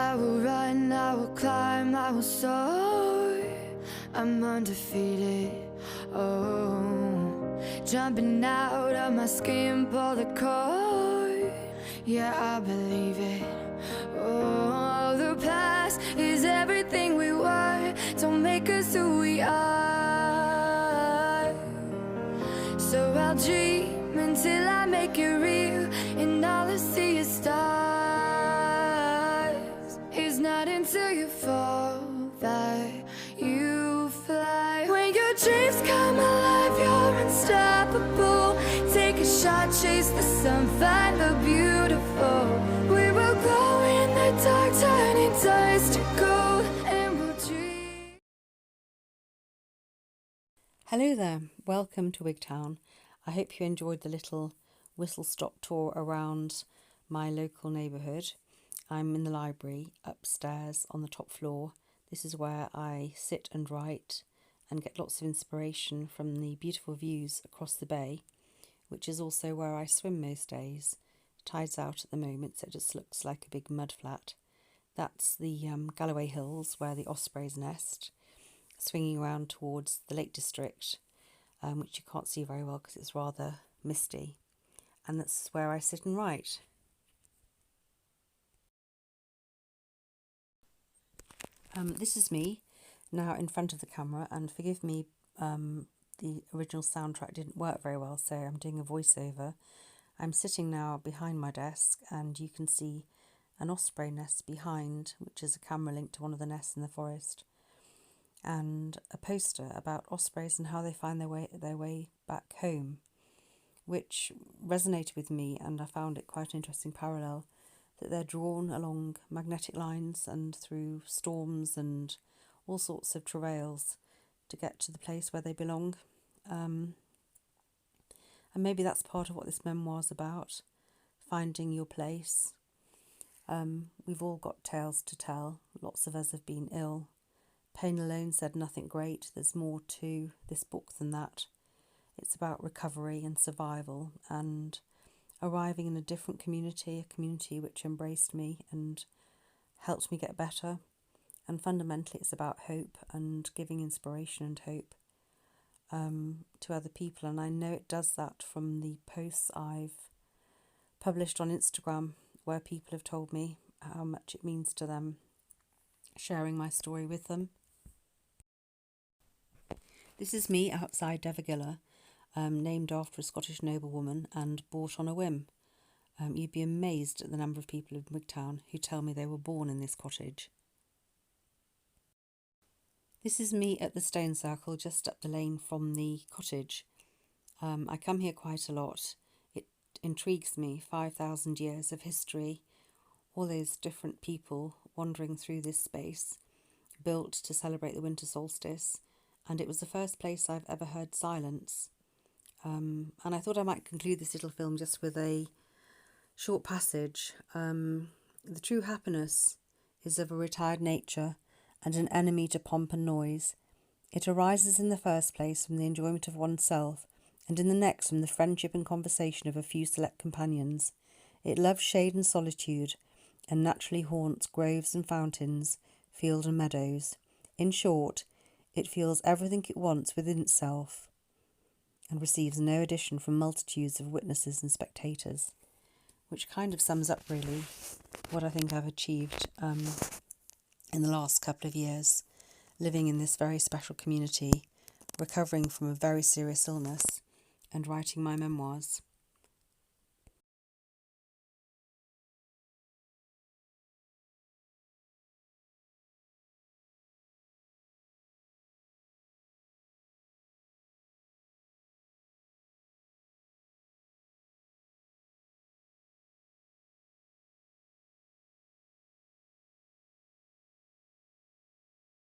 I will run, I will climb, I will soar. I'm undefeated, oh. Jumping out of my skin, pull the cord. Yeah, I believe it, oh. The past is everything we were. Don't make us who we are. So I'll dream until I make it real, and all I see is stars. It's not until you fall that you fly. When your dreams come alive, you're unstoppable. Take a shot, chase the sun, find the beautiful. We will glow in the dark, turning dust to gold, and we'll dream. Hello there, welcome to Wigtown. I hope you enjoyed the little whistle-stop tour around my local neighbourhood. I'm in the library upstairs on the top floor. This is where I sit and write and get lots of inspiration from the beautiful views across the bay, which is also where I swim most days. Tide's out at the moment, so it just looks like a big mud flat. That's the Galloway Hills where the ospreys nest, swinging around towards the Lake District, which you can't see very well because it's rather misty. And that's where I sit and write. This is me now in front of the camera, and forgive me, the original soundtrack didn't work very well, so I'm doing a voiceover. I'm sitting now behind my desk, and you can see an osprey nest behind, which is a camera linked to one of the nests in the forest, and a poster about ospreys and how they find their way back home, which resonated with me, and I found it quite an interesting parallel, that they're drawn along magnetic lines and through storms and all sorts of travails to get to the place where they belong. And maybe that's part of what this memoir is about, finding your place. We've all got tales to tell. Lots of us have been ill. Pain alone said nothing great. There's more to this book than that. It's about recovery and survival and arriving in a different community, a community which embraced me and helped me get better. And fundamentally it's about hope and giving inspiration and hope to other people. And I know it does that from the posts I've published on Instagram, where people have told me how much it means to them, sharing my story with them. This is me outside Devagilla, named after a Scottish noblewoman and bought on a whim. You'd be amazed at the number of people in Wigtown who tell me they were born in this cottage. This is me at the Stone Circle, just up the lane from the cottage. I come here quite a lot. It intrigues me, 5,000 years of history, all those different people wandering through this space, built to celebrate the winter solstice, and it was the first place I've ever heard silence. And I thought I might conclude this little film just with a short passage. The true happiness is of a retired nature and an enemy to pomp and noise. It arises in the first place from the enjoyment of oneself, and in the next from the friendship and conversation of a few select companions. It loves shade and solitude, and naturally haunts groves and fountains, fields and meadows. In short, it feels everything it wants within itself, and receives no addition from multitudes of witnesses and spectators, which kind of sums up really what I think I've achieved in the last couple of years, living in this very special community, recovering from a very serious illness, and writing my memoirs.